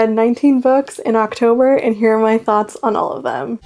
read 19 books in October, and here are my thoughts on all of them.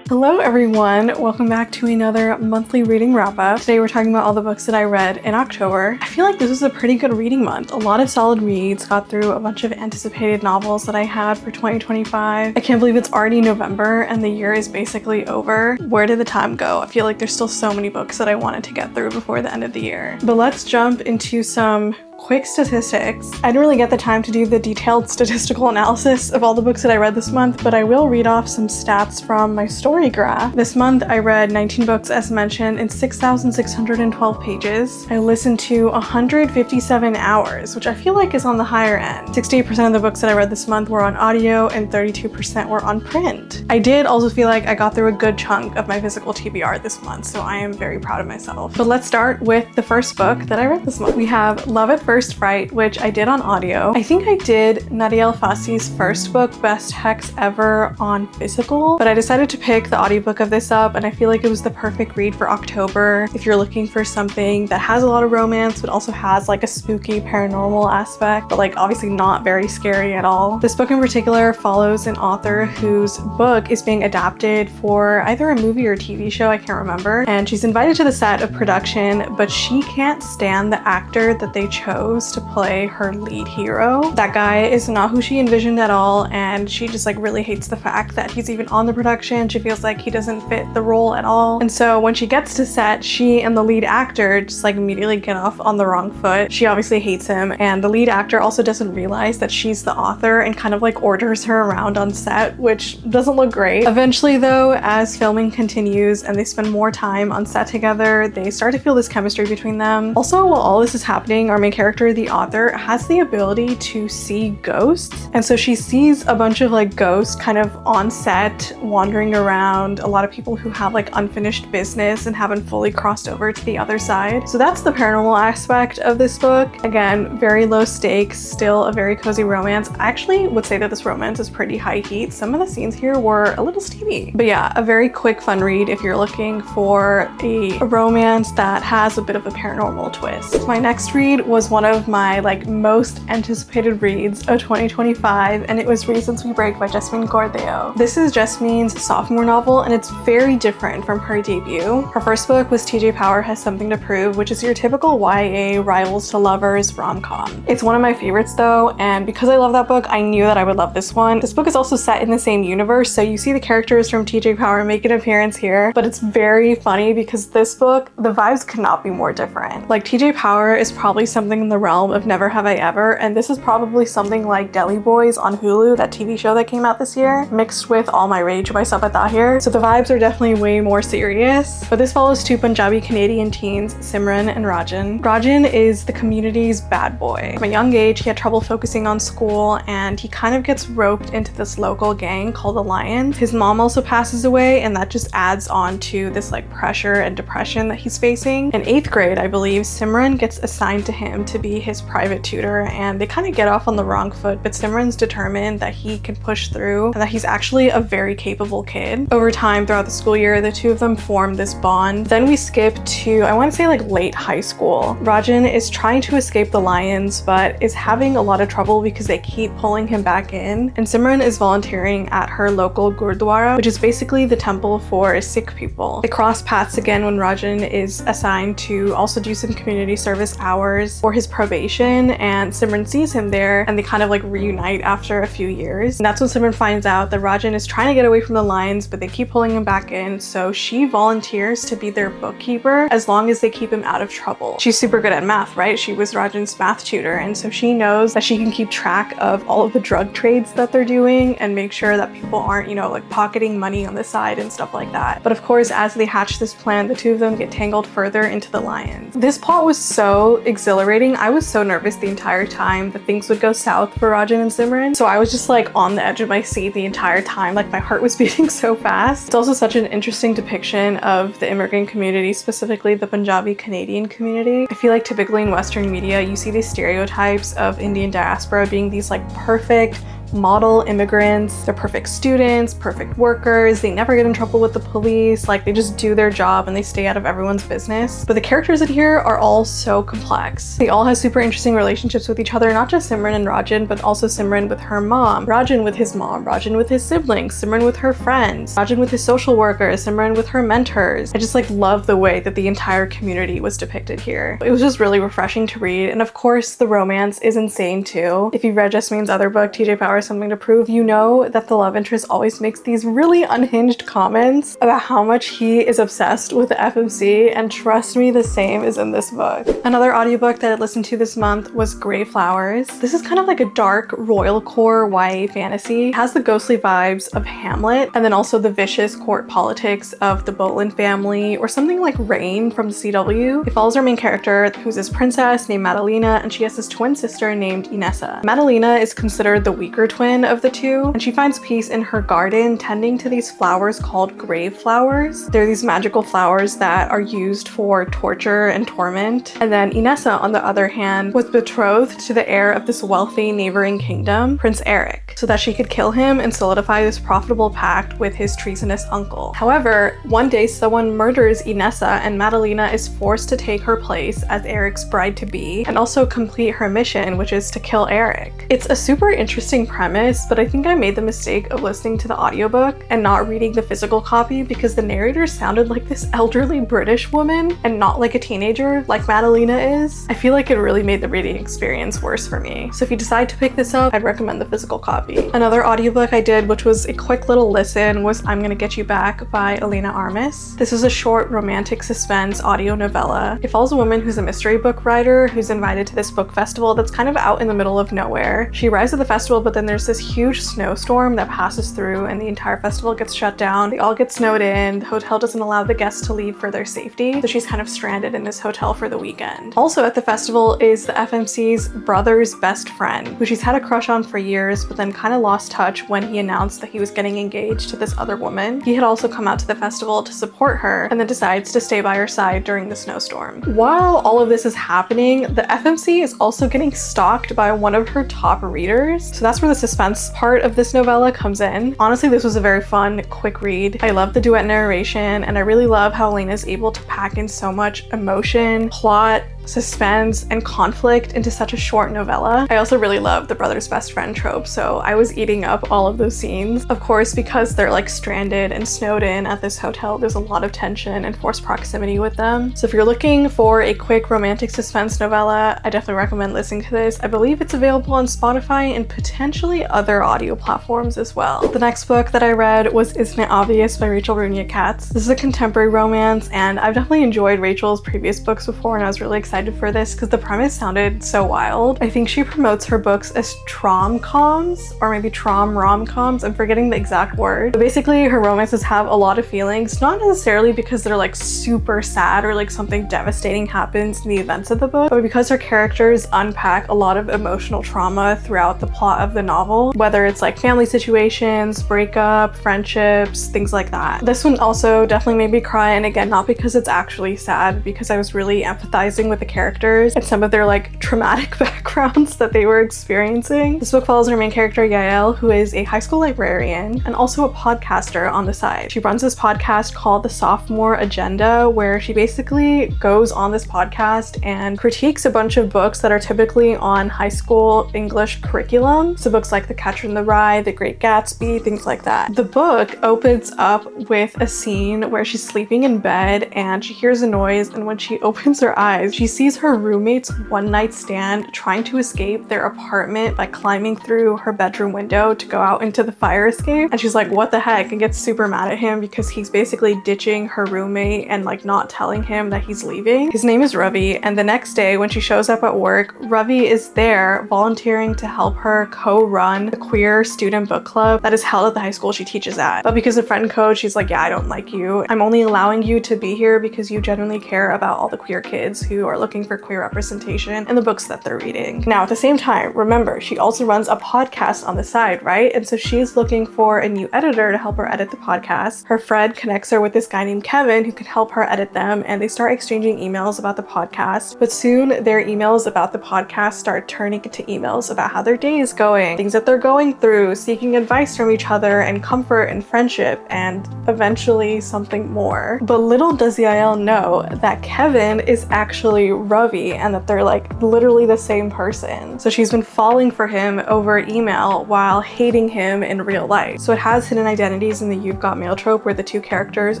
Hello everyone, welcome back to another monthly reading wrap-up. Today we're talking about all the books that I read in October. I feel like this was a pretty good reading month. A lot of solid reads, got through a bunch of anticipated novels that I had for 2025. I can't believe it's already November and the year is basically over. Where did the time go? I feel like there's still so many books that I wanted to get through before the end of the year. But let's jump into some quick statistics. I didn't really get the time to do the detailed statistical analysis of all the books that I read this month, but I will read off some stats from my story graph. This month I read 19 books as mentioned in 6,612 pages. I listened to 157 hours, which I feel like is on the higher end. 68% of the books that I read this month were on audio and 32% were on print. I did also feel like I got through a good chunk of my physical TBR this month, so I am very proud of myself. But let's start with the first book that I read this month. We have Love at First Fright, which I did on audio. I think I did Nadia Alfassi's first book, Best Hex Ever, on physical, but I decided to pick the audiobook of this up, and I feel like it was the perfect read for October if you're looking for something that has a lot of romance but also has like a spooky paranormal aspect, but like obviously not very scary at all. This book in particular follows an author whose book is being adapted for either a movie or a TV show, I can't remember, and she's invited to the set of production, but she can't stand the actor that they chose to play her lead hero. That guy is not who she envisioned at all, and she just like really hates the fact that he's even on the production. She feels like he doesn't fit the role at all. And so when she gets to set, she and the lead actor just like immediately get off on the wrong foot. She obviously hates him, and the lead actor also doesn't realize that she's the author and kind of like orders her around on set, which doesn't look great. Eventually though, as filming continues and they spend more time on set together, they start to feel this chemistry between them. Also, while all this is happening, our main character, the author, has the ability to see ghosts, and so she sees a bunch of like ghosts kind of on set wandering around, a lot of people who have like unfinished business and haven't fully crossed over to the other side. So that's the paranormal aspect of this book. Again, very low stakes, still a very cozy romance. I actually would say that this romance is pretty high heat. Some of the scenes here were a little steamy, but yeah, a very quick fun read if you're looking for a romance that has a bit of a paranormal twist. My next read was one of my like most anticipated reads of 2025, and it was Reasons We Break by Jasmine Gordeo. This is Jasmine's sophomore novel, and it's very different from her debut. Her first book was TJ Power Has Something to Prove, which is your typical YA rivals to lovers rom-com. It's one of my favorites though, and because I love that book, I knew that I would love this one. This book is also set in the same universe, so you see the characters from TJ Power make an appearance here, but it's very funny because this book, the vibes could not be more different. Like TJ Power is probably something in the realm of Never Have I Ever, and this is probably something like Deli Boys on Hulu, that TV show that came out this year, mixed with All My Rage by Sabaa Tahir. So the vibes are definitely way more serious, but this follows two Punjabi Canadian teens, Simran and Rajan. Rajan is the community's bad boy. From a young age, he had trouble focusing on school, and he kind of gets roped into this local gang called the Lions. His mom also passes away, and that just adds on to this like pressure and depression that he's facing. In 8th grade, I believe, Simran gets assigned to him to be his private tutor, and they kind of get off on the wrong foot, but Simran's determined that he can push through and that he's actually a very capable kid. Over time, throughout the school year, the two of them form this bond. Then we skip to, I want to say like late high school. Rajan is trying to escape the Lions, but is having a lot of trouble because they keep pulling him back in, and Simran is volunteering at her local Gurdwara, which is basically the temple for Sikh people. They cross paths again when Rajan is assigned to also do some community service hours for his probation, and Simran sees him there, and they kind of like reunite after a few years. And that's when Simran finds out that Rajan is trying to get away from the Lions, but they keep pulling him back in, so she volunteers to be their bookkeeper as long as they keep him out of trouble. She's super good at math, right? She was Rajan's math tutor, and so she knows that she can keep track of all of the drug trades that they're doing and make sure that people aren't, you know, like pocketing money on the side and stuff like that. But of course, as they hatch this plan, the two of them get tangled further into the Lions. This plot was so exhilarating. I was so nervous the entire time that things would go south for Rajan and Simran, so I was just like on the edge of my seat the entire time. Like my heart was beating so fast. It's also such an interesting depiction of the immigrant community, specifically the Punjabi Canadian community. I feel like typically in Western media, you see these stereotypes of Indian diaspora being these like perfect, model immigrants. They're perfect students, perfect workers. They never get in trouble with the police. Like, they just do their job and they stay out of everyone's business. But the characters in here are all so complex. They all have super interesting relationships with each other, not just Simran and Rajan, but also Simran with her mom, Rajan with his mom, Rajan with his siblings, Simran with her friends, Rajan with his social workers, Simran with her mentors. I just like love the way that the entire community was depicted here. It was just really refreshing to read. And of course, the romance is insane too. If you've read Jasmine's other book, TJ Powers Something to Prove, you know that the love interest always makes these really unhinged comments about how much he is obsessed with the FMC, and trust me, the same is in this book. Another audiobook that I listened to this month was Grey Flowers. This is kind of like a dark royal core YA fantasy. It has the ghostly vibes of Hamlet, and then also the vicious court politics of the Boleyn family, or something like Rain from the CW. It follows our main character, who's this princess named Madalena, and she has this twin sister named Inessa. Madalena is considered the weaker twin of the two, and she finds peace in her garden tending to these flowers called grave flowers. They're these magical flowers that are used for torture and torment. And then Inessa, on the other hand, was betrothed to the heir of this wealthy neighboring kingdom, Prince Eric, so that she could kill him and solidify this profitable pact with his treasonous uncle. However, one day someone murders Inessa, and Madalena is forced to take her place as Eric's bride-to-be and also complete her mission, which is to kill Eric. It's a super interesting premise, but I think I made the mistake of listening to the audiobook and not reading the physical copy because the narrator sounded like this elderly British woman and not like a teenager like Madalena is. I feel like it really made the reading experience worse for me. So if you decide to pick this up, I'd recommend the physical copy. Another audiobook I did, which was a quick little listen, was I'm Gonna Get You Back by Elena Armis. This is a short romantic suspense audio novella. It follows a woman who's a mystery book writer who's invited to this book festival that's kind of out in the middle of nowhere. She arrives at the festival, but then there's this huge snowstorm that passes through and the entire festival gets shut down. They all get snowed in. The hotel doesn't allow the guests to leave for their safety, so she's kind of stranded in this hotel for the weekend. Also at the festival is the FMC's brother's best friend, who she's had a crush on for years, but then kind of lost touch when he announced that he was getting engaged to this other woman. He had also come out to the festival to support her and then decides to stay by her side during the snowstorm. While all of this is happening, the FMC is also getting stalked by one of her top readers. So that's where the suspense part of this novella comes in. Honestly, this was a very fun, quick read. I love the duet narration, and I really love how Elena is able to pack in so much emotion, plot, suspense, and conflict into such a short novella. I also really love the brother's best friend trope, so I was eating up all of those scenes. Of course, because they're like stranded and snowed in at this hotel, there's a lot of tension and forced proximity with them. So if you're looking for a quick romantic suspense novella, I definitely recommend listening to this. I believe it's available on Spotify and potentially other audio platforms as well. The next book that I read was Isn't It Obvious by Rachel Runia Katz. This is a contemporary romance, and I've definitely enjoyed Rachel's previous books before, and I was really excited for this because the premise sounded so wild. I think she promotes her books as trom-coms, or maybe trom-rom-coms. I'm forgetting the exact word. But basically, her romances have a lot of feelings, not necessarily because they're like super sad or like something devastating happens in the events of the book, but because her characters unpack a lot of emotional trauma throughout the plot of the novel, whether it's like family situations, breakup, friendships, things like that. This one also definitely made me cry, and again, not because it's actually sad, because I was really empathizing with the characters and some of their like traumatic backgrounds that they were experiencing. This book follows our main character Yael, who is a high school librarian and also a podcaster on the side. She runs this podcast called The Sophomore Agenda, where she basically goes on this podcast and critiques a bunch of books that are typically on high school English curriculum. So books like The Catcher in the Rye, The Great Gatsby, things like that. The book opens up with a scene where she's sleeping in bed and she hears a noise, and when she opens her eyes, she sees her roommate's one-night stand trying to escape their apartment by climbing through her bedroom window to go out into the fire escape. And she's like, what the heck? And gets super mad at him because he's basically ditching her roommate and like not telling him that he's leaving. His name is Ravi, and the next day when she shows up at work, Ravi is there volunteering to help her co-run the queer student book club that is held at the high school she teaches at. But because of friend code, she's like, yeah, I don't like you. I'm only allowing you to be here because you genuinely care about all the queer kids who are looking for queer representation in the books that they're reading. Now, at the same time, remember, she also runs a podcast on the side, right? And so she's looking for a new editor to help her edit the podcast. Her friend connects her with this guy named Kevin who can help her edit them, and they start exchanging emails about the podcast. But soon their emails about the podcast start turning into emails about how their day is going, things that they're going through, seeking advice from each other, and comfort and friendship, and eventually something more. But little does Yael know that Kevin is actually Ravi and that they're like literally the same person. So she's been falling for him over email while hating him in real life. So it has hidden identities in the You've Got Mail trope, where the two characters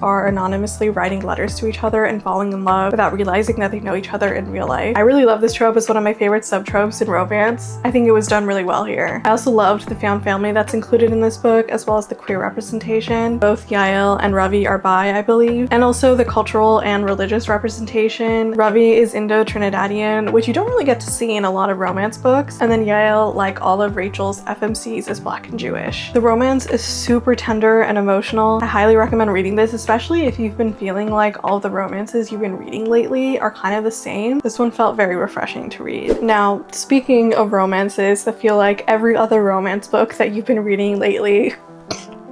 are anonymously writing letters to each other and falling in love without realizing that they know each other in real life. I really love this trope. It's one of my favorite subtropes in romance. I think it was done really well here. I also loved the found family that's included in this book, as well as the queer representation. Both Yael and Ravi are bi, I believe, and also the cultural and religious representation. Ravi is Indo-Trinidadian, which you don't really get to see in a lot of romance books, and then Yael, like all of Rachel's FMCs, is Black and Jewish. The romance is super tender and emotional. I highly recommend reading this, especially if you've been feeling like all of the romances you've been reading lately are kind of the same. This one felt very refreshing to read. Now, speaking of romances that feel like every other romance book that you've been reading lately,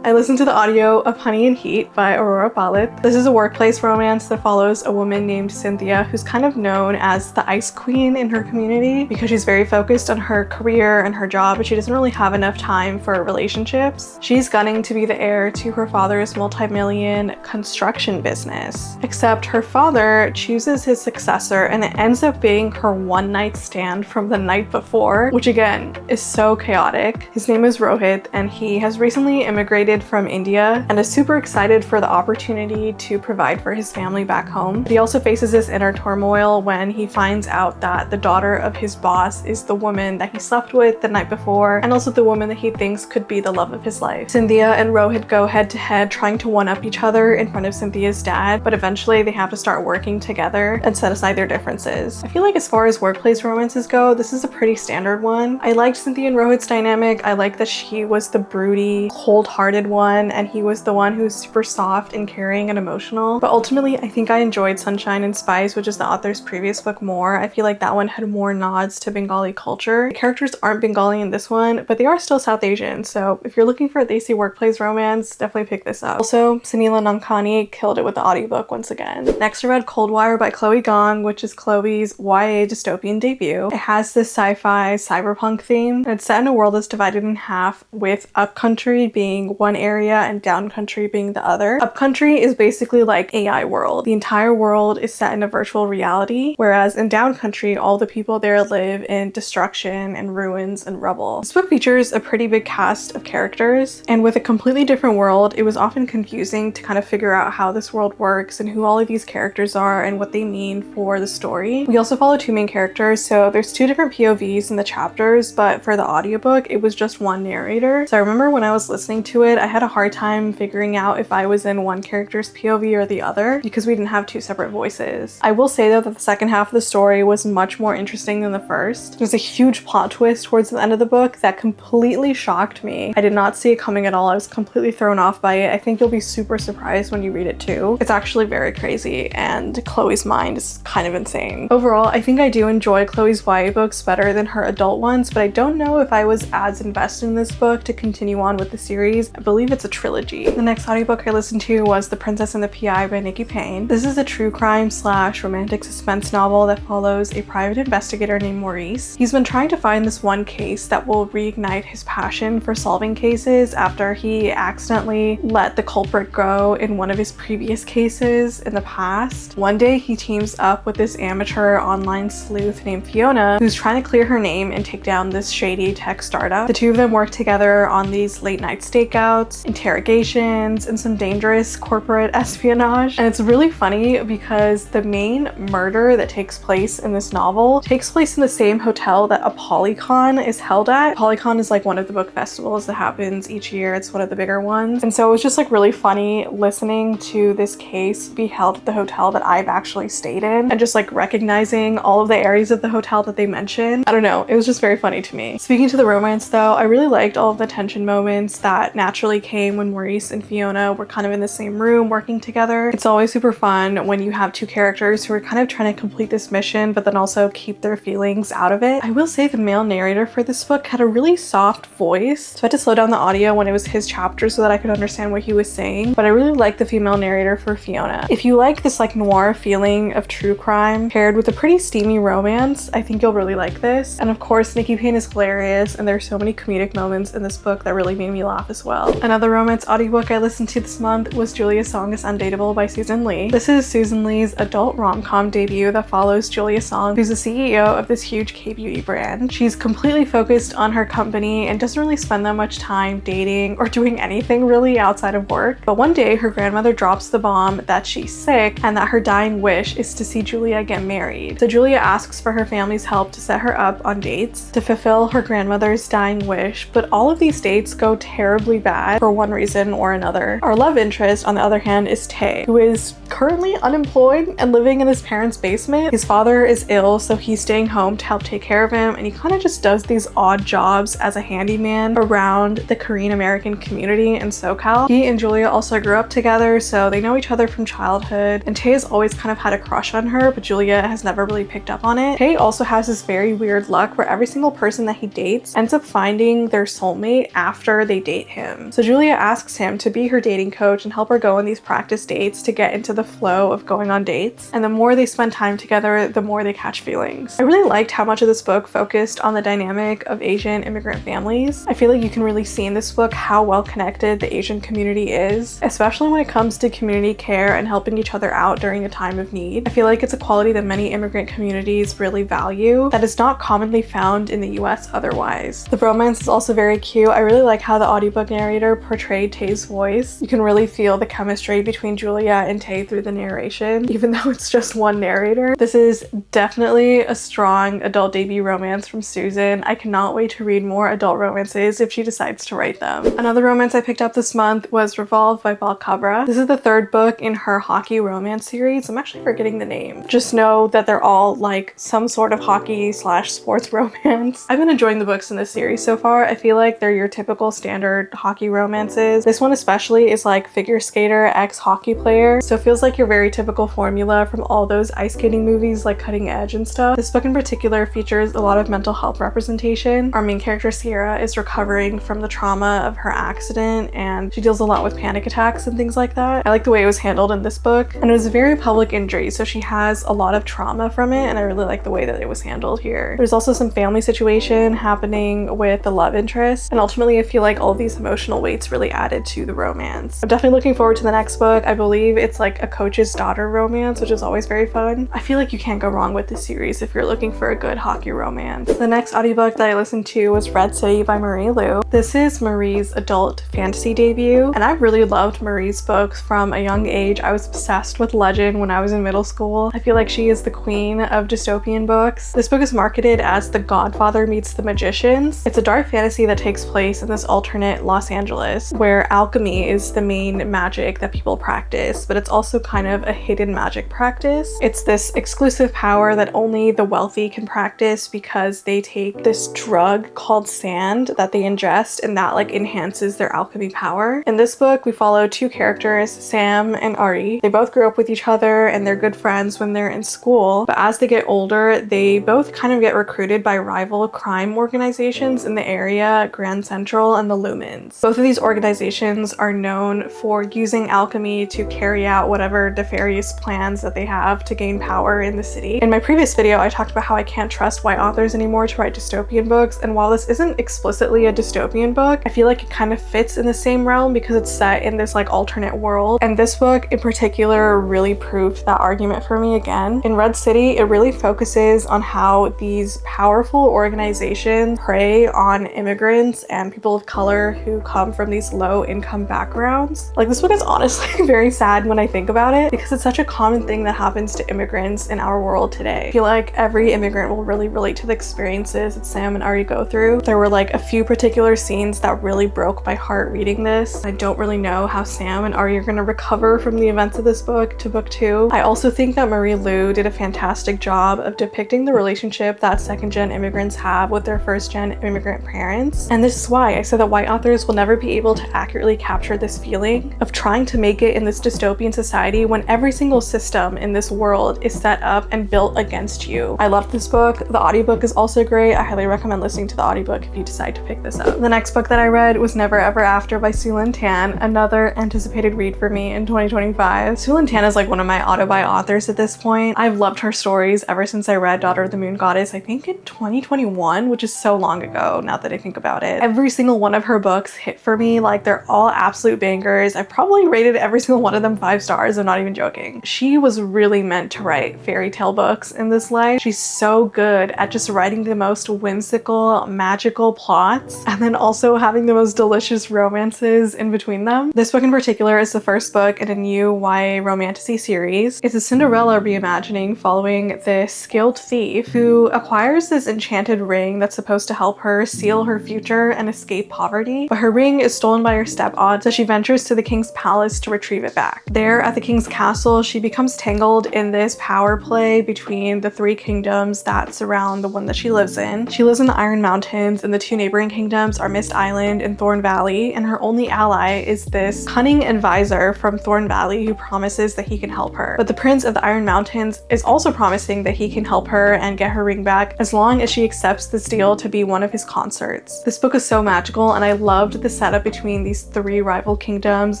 I listened to the audio of Honey and Heat by Aurora Balit. This is a workplace romance that follows a woman named Cynthia, who's kind of known as the ice queen in her community because she's very focused on her career and her job, but she doesn't really have enough time for relationships. She's gunning to be the heir to her father's multi-million construction business, except her father chooses his successor and it ends up being her one-night stand from the night before, which again is so chaotic. His name is Rohit and he has recently immigrated from India and is super excited for the opportunity to provide for his family back home. But he also faces this inner turmoil when he finds out that the daughter of his boss is the woman that he slept with the night before, and also the woman that he thinks could be the love of his life. Cynthia and Rohit go head to head trying to one-up each other in front of Cynthia's dad, but eventually they have to start working together and set aside their differences. I feel like as far as workplace romances go, this is a pretty standard one. I liked Cynthia and Rohit's dynamic. I liked that she was the broody, cold-hearted one and he was the one who's super soft and caring and emotional. But ultimately, I think I enjoyed Sunshine and Spice, which is the author's previous book, more. I feel like that one had more nods to Bengali culture. The characters aren't Bengali in this one, but they are still South Asian, so if you're looking for a Desi workplace romance, definitely pick this up. Also, Sunila Nankani killed it with the audiobook once again. Next, I read Cold Wire by Chloe Gong, which is Chloe's YA dystopian debut. It has this sci-fi cyberpunk theme, and it's set in a world that's divided in half, with upcountry being one area and downcountry being the other. Upcountry is basically like AI world. The entire world is set in a virtual reality, whereas in downcountry, all the people there live in destruction and ruins and rubble. This book features a pretty big cast of characters, and with a completely different world, it was often confusing to kind of figure out how this world works and who all of these characters are and what they mean for the story. We also follow two main characters, so there's two different POVs in the chapters, but for the audiobook, it was just one narrator. So I remember when I was listening to it, I had a hard time figuring out if I was in one character's POV or the other because we didn't have two separate voices. I will say though that the second half of the story was much more interesting than the first. There's a huge plot twist towards the end of the book that completely shocked me. I did not see it coming at all. I was completely thrown off by it. I think you'll be super surprised when you read it too. It's actually very crazy and Chloe's mind is kind of insane. Overall, I think I do enjoy Chloe's YA books better than her adult ones, but I don't know if I was as invested in this book to continue on with the series. I believe it's a trilogy. The next audiobook I listened to was The Princess and the PI by Nikki Payne. This is a true crime / romantic suspense novel that follows a private investigator named Maurice. He's been trying to find this one case that will reignite his passion for solving cases after he accidentally let the culprit go in one of his previous cases in the past. One day he teams up with this amateur online sleuth named Fiona who's trying to clear her name and take down this shady tech startup. The two of them work together on these late night stakeouts, interrogations, and some dangerous corporate espionage. And it's really funny because the main murder that takes place in this novel takes place in the same hotel that ApollyCon is held at. ApollyCon is like one of the book festivals that happens each year. It's one of the bigger ones. And so it was just like really funny listening to this case be held at the hotel that I've actually stayed in and just like recognizing all of the areas of the hotel that they mentioned. I don't know, it was just very funny to me. Speaking to the romance though, I really liked all of the tension moments that naturally naturally came when Maurice and Fiona were kind of in the same room working together. It's always super fun when you have two characters who are kind of trying to complete this mission but then also keep their feelings out of it. I will say the male narrator for this book had a really soft voice, so I had to slow down the audio when it was his chapter so that I could understand what he was saying, but I really like the female narrator for Fiona. If you like this like noir feeling of true crime paired with a pretty steamy romance, I think you'll really like this. And of course, Nikki Payne is hilarious, and there's so many comedic moments in this book that really made me laugh as well. Another romance audiobook I listened to this month was Julia's Song is Undateable by Susan Lee. This is Susan Lee's adult rom-com debut that follows Julia Song, who's the CEO of this huge K-beauty brand. She's completely focused on her company and doesn't really spend that much time dating or doing anything really outside of work. But one day her grandmother drops the bomb that she's sick and that her dying wish is to see Julia get married. So Julia asks for her family's help to set her up on dates to fulfill her grandmother's dying wish, but all of these dates go terribly bad for one reason or another. Our love interest, on the other hand, is Tay, who is currently unemployed and living in his parents' basement. His father is ill, so he's staying home to help take care of him, and he kind of just does these odd jobs as a handyman around the Korean American community in SoCal. He and Julia also grew up together, so they know each other from childhood, and Tay has always kind of had a crush on her, but Julia has never really picked up on it. Tay also has this very weird luck where every single person that he dates ends up finding their soulmate after they date him. So Julia asks him to be her dating coach and help her go on these practice dates to get into the flow of going on dates, and the more they spend time together, the more they catch feelings. I really liked how much of this book focused on the dynamic of Asian immigrant families. I feel like you can really see in this book how well connected the Asian community is, especially when it comes to community care and helping each other out during a time of need. I feel like it's a quality that many immigrant communities really value that is not commonly found in the US otherwise. The romance is also very cute. I really like how the audiobook narrator portrayed Tay's voice. You can really feel the chemistry between Julia and Tay through the narration, even though it's just one narrator. This is definitely a strong adult debut romance from Susan. I cannot wait to read more adult romances if she decides to write them. Another romance I picked up this month was Revolve by Balcabra. This is the third book in her hockey romance series. I'm actually forgetting the name. Just know that they're all like some sort of hockey / sports romance. I've been enjoying the books in this series so far. I feel like they're your typical standard hockey romances. This one especially is like figure skater x hockey player, so it feels like your very typical formula from all those ice skating movies like Cutting Edge and stuff. This book in particular features a lot of mental health representation. Our main character Sierra is recovering from the trauma of her accident, and she deals a lot with panic attacks and things like that. I like the way it was handled in this book, and it was a very public injury, so she has a lot of trauma from it, and I really like the way that it was handled here. There's also some family situation happening with the love interest, and ultimately I feel like all of these emotional weights really added to the romance. I'm definitely looking forward to the next book. I believe it's like a coach's daughter romance, which is always very fun. I feel like you can't go wrong with this series if you're looking for a good hockey romance. The next audiobook that I listened to was Red City by Marie Lu. This is Marie's adult fantasy debut, and I really loved Marie's books from a young age. I was obsessed with Legend when I was in middle school. I feel like she is the queen of dystopian books. This book is marketed as The Godfather Meets the Magicians. It's a dark fantasy that takes place in this alternate Los Angeles where alchemy is the main magic that people practice, but it's also kind of a hidden magic practice. It's this exclusive power that only the wealthy can practice because they take this drug called sand that they ingest, and that like enhances their alchemy power. In this book, we follow two characters, Sam and Ari. They both grew up with each other and they're good friends when they're in school, but as they get older, they both kind of get recruited by rival crime organizations in the area, Grand Central and the Lumens. Both of these organizations are known for using alchemy to carry out whatever nefarious plans that they have to gain power in the city. In my previous video, I talked about how I can't trust white authors anymore to write dystopian books, and while this isn't explicitly a dystopian book, I feel like it kind of fits in the same realm because it's set in this like alternate world, and this book in particular really proved that argument for me again. In Red City, it really focuses on how these powerful organizations prey on immigrants and people of color who come from these low-income backgrounds. Like, this book is honestly very sad when I think about it because it's such a common thing that happens to immigrants in our world today. I feel like every immigrant will really relate to the experiences that Sam and Ari go through. There were like a few particular scenes that really broke my heart reading this. I don't really know how Sam and Ari are going to recover from the events of this book to book 2. I also think that Marie Lu did a fantastic job of depicting the relationship that second-gen immigrants have with their first-gen immigrant parents. And this is why I said that white authors will never never be able to accurately capture this feeling of trying to make it in this dystopian society when every single system in this world is set up and built against you. I love this book. The audiobook is also great. I highly recommend listening to the audiobook if you decide to pick this up. The next book that I read was Never Ever After by Sue Lynn Tan, another anticipated read for me in 2025. Sue Lynn Tan is like one of my auto-buy authors at this point. I've loved her stories ever since I read Daughter of the Moon Goddess, I think in 2021, which is so long ago now that I think about it. Every single one of her books hit for me. Like, they're all absolute bangers. I probably rated every single one of them 5 stars. I'm not even joking. She was really meant to write fairy tale books in this life. She's so good at just writing the most whimsical, magical plots and then also having the most delicious romances in between them. This book in particular is the first book in a new YA romantasy series. It's a Cinderella reimagining following this skilled thief who acquires this enchanted ring that's supposed to help her seal her future and escape poverty, but her ring is stolen by her stepaunt, so she ventures to the king's palace to retrieve it back. There at the king's castle, she becomes tangled in this power play between the 3 kingdoms that surround the one that she lives in. She lives in the Iron Mountains, and the 2 neighboring kingdoms are Mist Island and Thorn Valley, and her only ally is this cunning advisor from Thorn Valley who promises that he can help her. But the prince of the Iron Mountains is also promising that he can help her and get her ring back as long as she accepts this deal to be one of his consorts. This book is so magical, and I loved the setup between these 3 rival kingdoms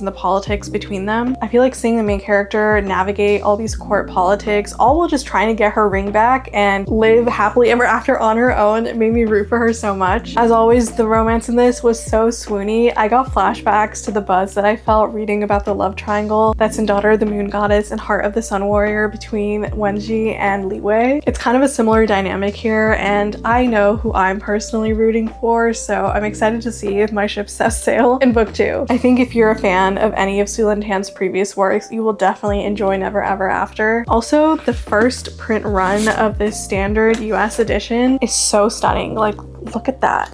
and the politics between them. I feel like seeing the main character navigate all these court politics, all while just trying to get her ring back and live happily ever after on her own, made me root for her so much. As always, the romance in this was so swoony. I got flashbacks to the buzz that I felt reading about the love triangle that's in Daughter of the Moon Goddess and Heart of the Sun Warrior between Wenji and Li Wei. It's kind of a similar dynamic here, and I know who I'm personally rooting for, so I'm excited to see if my ship sets sail in book 2. I think if you're a fan of any of Sue Lynn Tan's previous works, you will definitely enjoy Never Ever After. Also, the first print run of this standard US edition is so stunning. Like, look at that.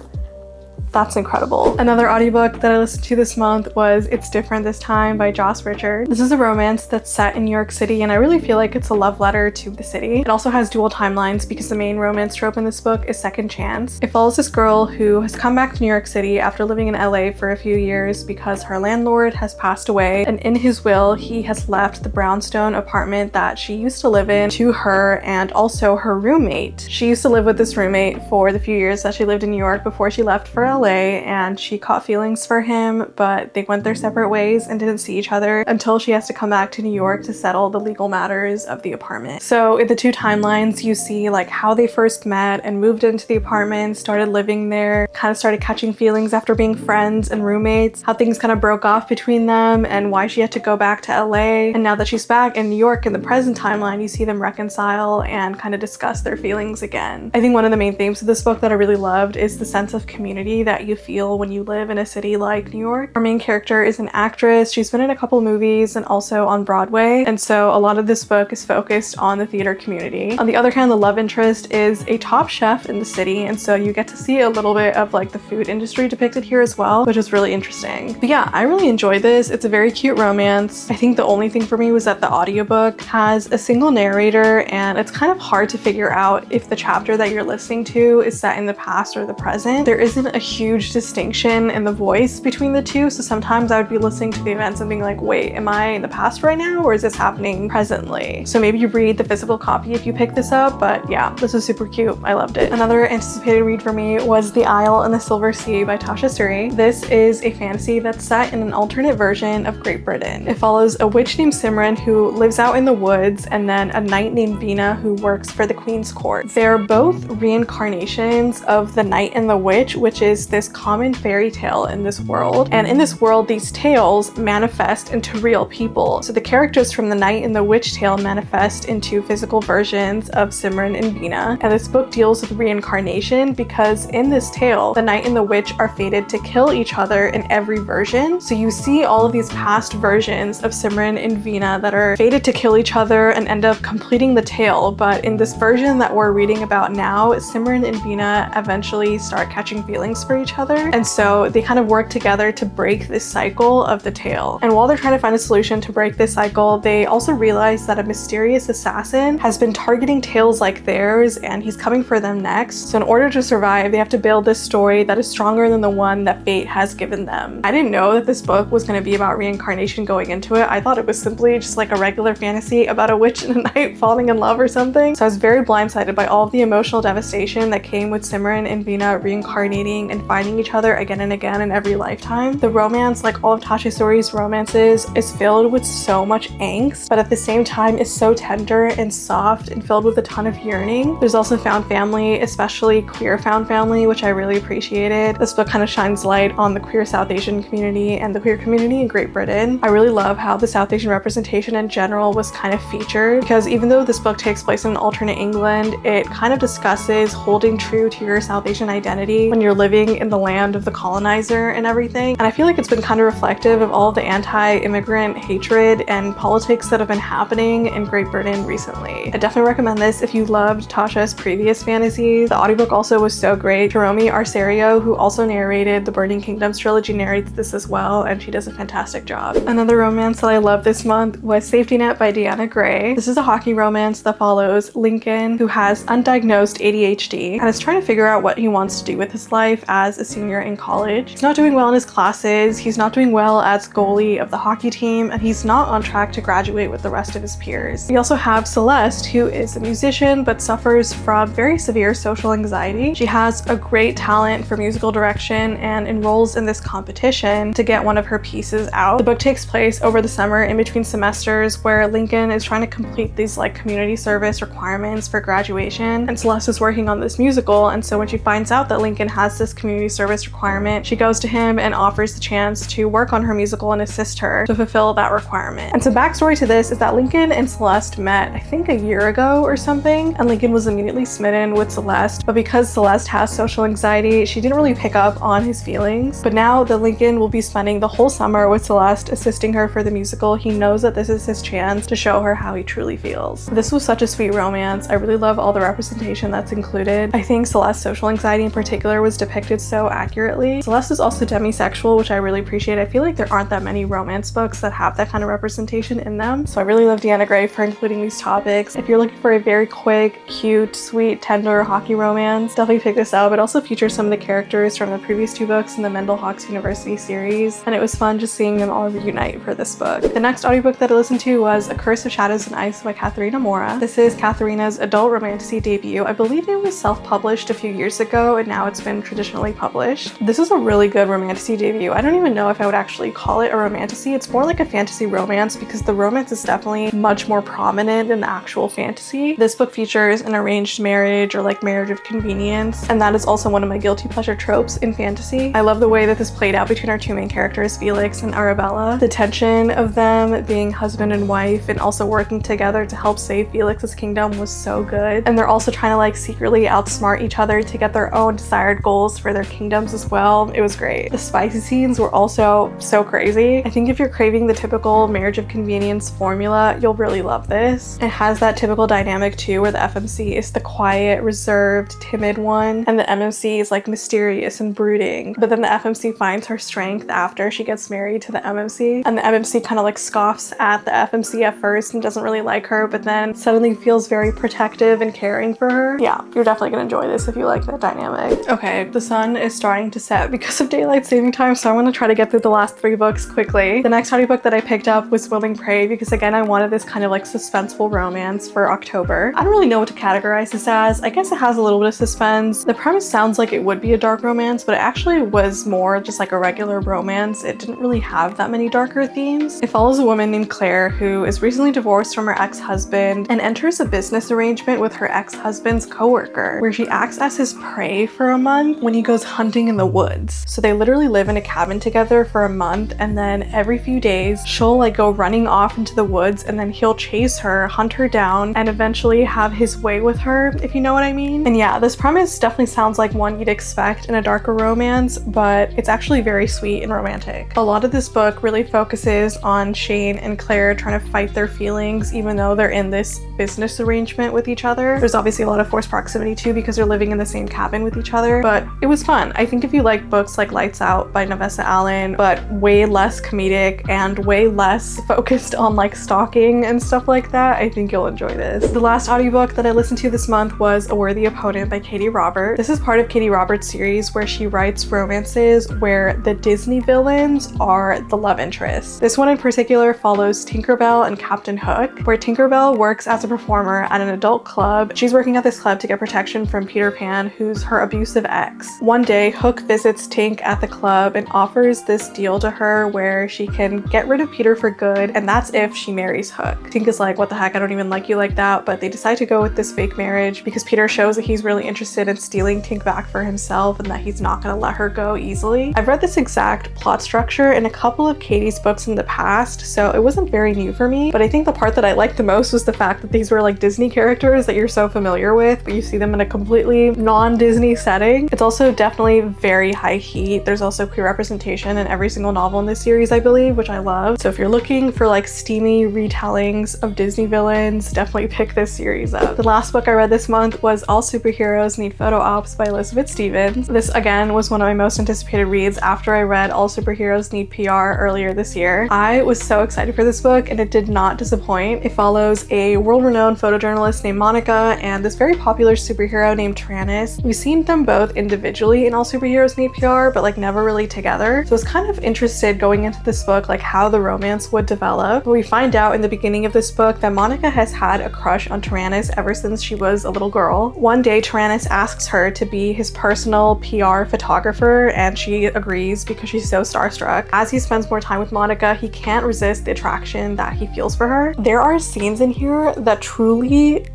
That's incredible. Another audiobook that I listened to this month was It's Different This Time by Joss Richard. This is a romance that's set in New York City, and I really feel like it's a love letter to the city. It also has dual timelines because the main romance trope in this book is second chance. It follows this girl who has come back to New York City after living in LA for a few years because her landlord has passed away, and in his will, he has left the brownstone apartment that she used to live in to her and also her roommate. She used to live with this roommate for the few years that she lived in New York before she left for LA, and she caught feelings for him, but they went their separate ways and didn't see each other until she has to come back to New York to settle the legal matters of the apartment. So in the 2 timelines, you see like how they first met and moved into the apartment, started living there, kind of started catching feelings after being friends and roommates, how things kind of broke off between them and why she had to go back to LA. And now that she's back in New York in the present timeline, you see them reconcile and kind of discuss their feelings again. I think one of the main themes of this book that I really loved is the sense of community that you feel when you live in a city like New York. Our main character is an actress. She's been in a couple movies and also on Broadway, and so a lot of this book is focused on the theater community. On the other hand, the love interest is a top chef in the city, and so you get to see a little bit of like the food industry depicted here as well, which is really interesting. But yeah, I really enjoyed this. It's a very cute romance. I think the only thing for me was that the audiobook has a single narrator, and it's kind of hard to figure out if the chapter that you're listening to is set in the past or the present. There isn't a huge distinction in the voice between the 2, so sometimes I would be listening to the events and being like, wait, am I in the past right now or is this happening presently? So maybe you read the physical copy if you pick this up, but yeah, this was super cute. I loved it. Another anticipated read for me was The Isle and the Silver Sea by Tasha Suri. This is a fantasy that's set in an alternate version of Great Britain. It follows a witch named Simran who lives out in the woods, and then a knight named Vina who works for the Queen's court. They're both reincarnations of the knight and the witch, which is this common fairy tale in this world. And in this world, these tales manifest into real people. So the characters from the Knight and the Witch tale manifest into physical versions of Simran and Vina. And this book deals with reincarnation because in this tale, the Knight and the Witch are fated to kill each other in every version. So you see all of these past versions of Simran and Vina that are fated to kill each other and end up completing the tale. But in this version that we're reading about now, Simran and Vina eventually start catching feelings for each other. And so they kind of work together to break this cycle of the tale. And while they're trying to find a solution to break this cycle, they also realize that a mysterious assassin has been targeting tales like theirs, and he's coming for them next. So in order to survive, they have to build this story that is stronger than the one that fate has given them. I didn't know that this book was going to be about reincarnation going into it. I thought it was simply just like a regular fantasy about a witch and a knight falling in love or something. So I was very blindsided by all of the emotional devastation that came with Simran and Veena reincarnating and finding each other again and again in every lifetime. The romance, like all of Tasha Suri's romances, is filled with so much angst, but at the same time is so tender and soft and filled with a ton of yearning. There's also found family, especially queer found family, which I really appreciated. This book kind of shines light on the queer South Asian community and the queer community in Great Britain. I really love how the South Asian representation in general was kind of featured, because even though this book takes place in an alternate England, it kind of discusses holding true to your South Asian identity when you're living in the land of the colonizer and everything. And I feel like it's been kind of reflective of all of the anti-immigrant hatred and politics that have been happening in Great Britain recently. I definitely recommend this if you loved Tasha's previous fantasies. The audiobook also was so great. Hiromi Arcerio, who also narrated the Burning Kingdoms trilogy, narrates this as well, and she does a fantastic job. Another romance that I loved this month was Safety Net by Deanna Gray. This is a hockey romance that follows Lincoln, who has undiagnosed ADHD and is trying to figure out what he wants to do with his life as a senior in college. He's not doing well in his classes, he's not doing well as goalie of the hockey team, and he's not on track to graduate with the rest of his peers. We also have Celeste, who is a musician but suffers from very severe social anxiety. She has a great talent for musical direction and enrolls in this competition to get one of her pieces out. The book takes place over the summer in between semesters, where Lincoln is trying to complete these like community service requirements for graduation, and Celeste is working on this musical. And so when she finds out that Lincoln has this community service requirement, she goes to him and offers the chance to work on her musical and assist her to fulfill that requirement. And so backstory to this is that Lincoln and Celeste met, I think, a year ago or something, and Lincoln was immediately smitten with Celeste, but because Celeste has social anxiety, she didn't really pick up on his feelings. But now that Lincoln will be spending the whole summer with Celeste, assisting her for the musical, he knows that this is his chance to show her how he truly feels. This was such a sweet romance. I really love all the representation that's included. I think Celeste's social anxiety in particular was depicted so accurately. Celeste is also demisexual, which I really appreciate. I feel like there aren't that many romance books that have that kind of representation in them. So I really love Deanna Gray for including these topics. If you're looking for a very quick, cute, sweet, tender hockey romance, definitely pick this up. It also features some of the characters from the previous two books in the Mendel Hawks University series, and it was fun just seeing them all reunite for this book. The next audiobook that I listened to was A Curse of Shadows and Ice by Katharina Mora. This is Katharina's adult romantasy debut. I believe it was self-published a few years ago, and now it's been traditionally published. This is a really good romantasy debut. I don't even know if I would actually call it a romantasy. It's more like a fantasy romance, because the romance is definitely much more prominent than the actual fantasy. This book features an arranged marriage, or like marriage of convenience, and that is also one of my guilty pleasure tropes in fantasy. I love the way that this played out between our two main characters, Felix and Arabella. The tension of them being husband and wife and also working together to help save Felix's kingdom was so good. And they're also trying to like secretly outsmart each other to get their own desired goals for their kingdoms as well. It was great. The spicy scenes were also so crazy. I think if you're craving the typical marriage of convenience formula, you'll really love this. It has that typical dynamic too, where the FMC is the quiet, reserved, timid one, and the MMC is like mysterious and brooding. But then the FMC finds her strength after she gets married to the MMC, and the MMC kind of like scoffs at the FMC at first and doesn't really like her, but then suddenly feels very protective and caring for her. Yeah, you're definitely gonna enjoy this if you like that dynamic. Okay, the sun is starting to set because of daylight saving time, so I'm gonna try to get through the last 3 books quickly. The next audiobook that I picked up was Willing Prey, because again, I wanted this kind of like suspenseful romance for October. I don't really know what to categorize this as. I guess it has a little bit of suspense. The premise sounds like it would be a dark romance, but it actually was more just like a regular romance. It didn't really have that many darker themes. It follows a woman named Claire who is recently divorced from her ex-husband and enters a business arrangement with her ex-husband's coworker, where she acts as his prey for a month when he goes hunting in the woods. So they literally live in a cabin together for a month, and then every few days she'll like go running off into the woods, and then he'll chase her, hunt her down, and eventually have his way with her, if you know what I mean. And yeah, this premise definitely sounds like one you'd expect in a darker romance, but it's actually very sweet and romantic. A lot of this book really focuses on Shane and Claire trying to fight their feelings even though they're in this business arrangement with each other. There's obviously a lot of forced proximity too, because they're living in the same cabin with each other, but it was was fun. I think if you like books like Lights Out by Nevessa Allen, but way less comedic and way less focused on like stalking and stuff like that, I think you'll enjoy this. The last audiobook that I listened to this month was A Worthy Opponent by Katie Robert. This is part of Katie Robert's series where she writes romances where the Disney villains are the love interests. This one in particular follows Tinkerbell and Captain Hook, where Tinkerbell works as a performer at an adult club. She's working at this club to get protection from Peter Pan, who's her abusive ex. One day, Hook visits Tink at the club and offers this deal to her where she can get rid of Peter for good, and that's if she marries Hook. Tink is like, what the heck, I don't even like you like that, but they decide to go with this fake marriage because Peter shows that he's really interested in stealing Tink back for himself and that he's not gonna let her go easily. I've read this exact plot structure in a couple of Katie's books in the past, so it wasn't very new for me, but I think the part that I liked the most was the fact that these were like Disney characters that you're so familiar with, but you see them in a completely non-Disney setting. It's also definitely very high heat. There's also queer representation in every single novel in this series, I believe, which I love. So if you're looking for like steamy retellings of Disney villains, definitely pick this series up. The last book I read this month was All Superheroes Need Photo Ops by Elizabeth Stevens. This again was one of my most anticipated reads after I read All Superheroes Need PR earlier this year. I was so excited for this book and it did not disappoint. It follows a world-renowned photojournalist named Monica and this very popular superhero named Trannis. We've seen them both individually in All Superheroes Need PR, but like never really together. So I was kind of interested going into this book like how the romance would develop. But we find out in the beginning of this book that Monica has had a crush on Trannis ever since she was a little girl. One day Trannis asks her to be his personal PR photographer and she agrees because she's so starstruck. As he spends more time with Monica, he can't resist the attraction that he feels for her. There are scenes in here that truly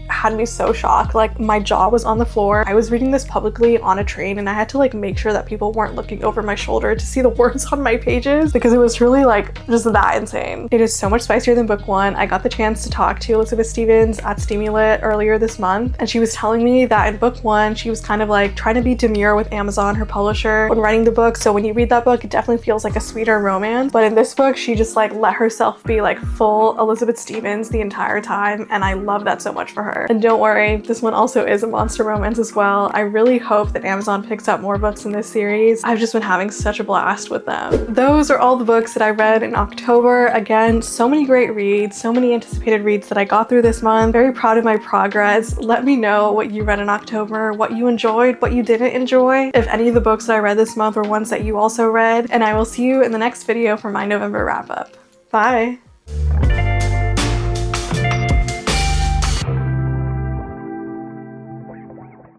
had me so shocked. Like my jaw was on the floor. I was reading this publicly on a train and I had to like make sure that people weren't looking over my shoulder to see the words on my pages because it was truly like just that insane. It is so much spicier than book one. I got the chance to talk to Elizabeth Stevens at StimuLit earlier this month and she was telling me that in book one she was kind of like trying to be demure with Amazon, her publisher, when writing the book. So when you read that book, it definitely feels like a sweeter romance. But in this book, she just like let herself be like full Elizabeth Stevens the entire time and I love that so much for her. And don't worry, this one also is a monster romance as well. I really hope that Amazon picks up more books in this series. I've just been having such a blast with them. Those are all the books that I read in October. Again, so many great reads, so many anticipated reads that I got through this month. Very proud of my progress. Let me know what you read in October, what you enjoyed, what you didn't enjoy, if any of the books that I read this month were ones that you also read, and I will see you in the next video for my November wrap up. Bye!